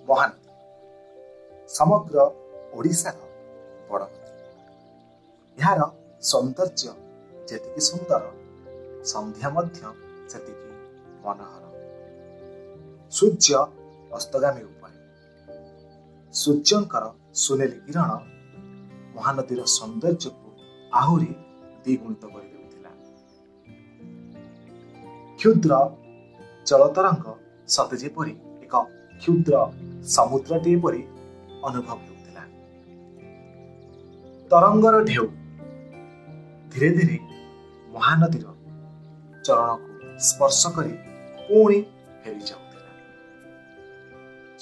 महानदी समग्र ओडिशार बड़ नदी। यार सौंदर्य जेतिकी सुंदर संध्या मध्य सेतिकी मनोहर। सूर्य अस्तगामी उपरे सूर्यंकर सुनेली किरण महानदीर सौंदर्य को आहुरी द्विगुणित कर देउथिला। क्षुद्र जलतरंग सते जेपरि एक क्षुद्र समुद्रटे परि अनुभव हेउथिला। तरंगर ढेउ धीरे धीरे महानदीर चरण को स्पर्श करी पुणी फेरी जाउथिला।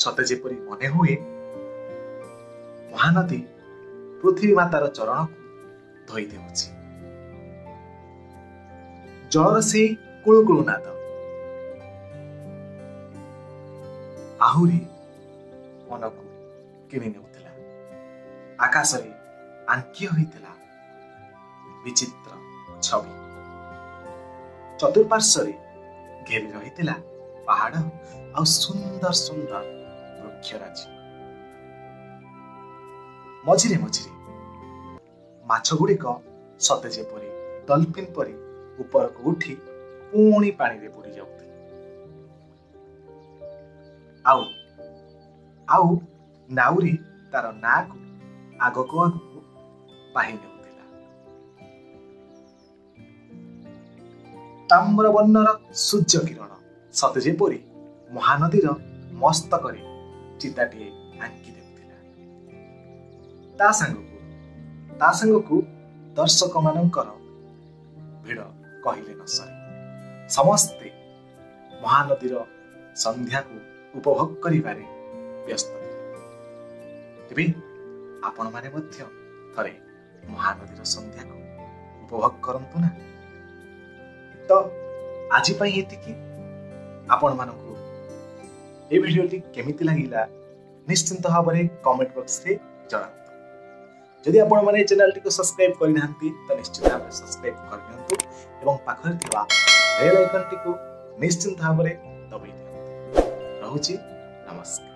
सते जेपरि मने हुए महानदी पृथ्वी मातार चरण को धोई देउछि। जलर से कुळुकुळु नाद आहुरी मन को किनि नेउथिला। आकाश रे आंकी होइतिला विचित्र छवि। चतुर्पार्श्व घेरी रहितिला पहाड़ आ सुंदर सुंदर वृक्षराजी। मझिरे मझिरे माछ गुड़िक सते जेपरि डल्फिन परि ऊपर को उठी पुणी पानी रे बुड़ी जाउथिले। आउ नाउरी तार ना को आगको आगको बाहि नेउथिला। ताम्र वर्णर सूर्य किरण सते जेपरि महानदीर मस्तक रे चिताटिए आंकी देउथिला। ता संगकु दर्शक मानकर भिड़ कहिले न सरे। समस्ते महानदीर संध्या को उपभोग करिबारे व्यस्त थिले। आपण माने मध्य थरे महानदीर संध्या को उपभोग करंतु ना। तो आज पई एतिकी आपण मानकु ए भिडियोटी केमिति लागिला निश्चिंत भाबरे कमेंट बॉक्स रे जणातु। जदि आपण माने चैनल टी को सब्सक्राइब करि नाहंती त निश्चित भाबरे सब्सक्राइब करनियंतु एवं पाखरे थिबा बेल आइकन टी को निश्चिंत भाबरे दबाई दियंतु। रहूची नमस्कार।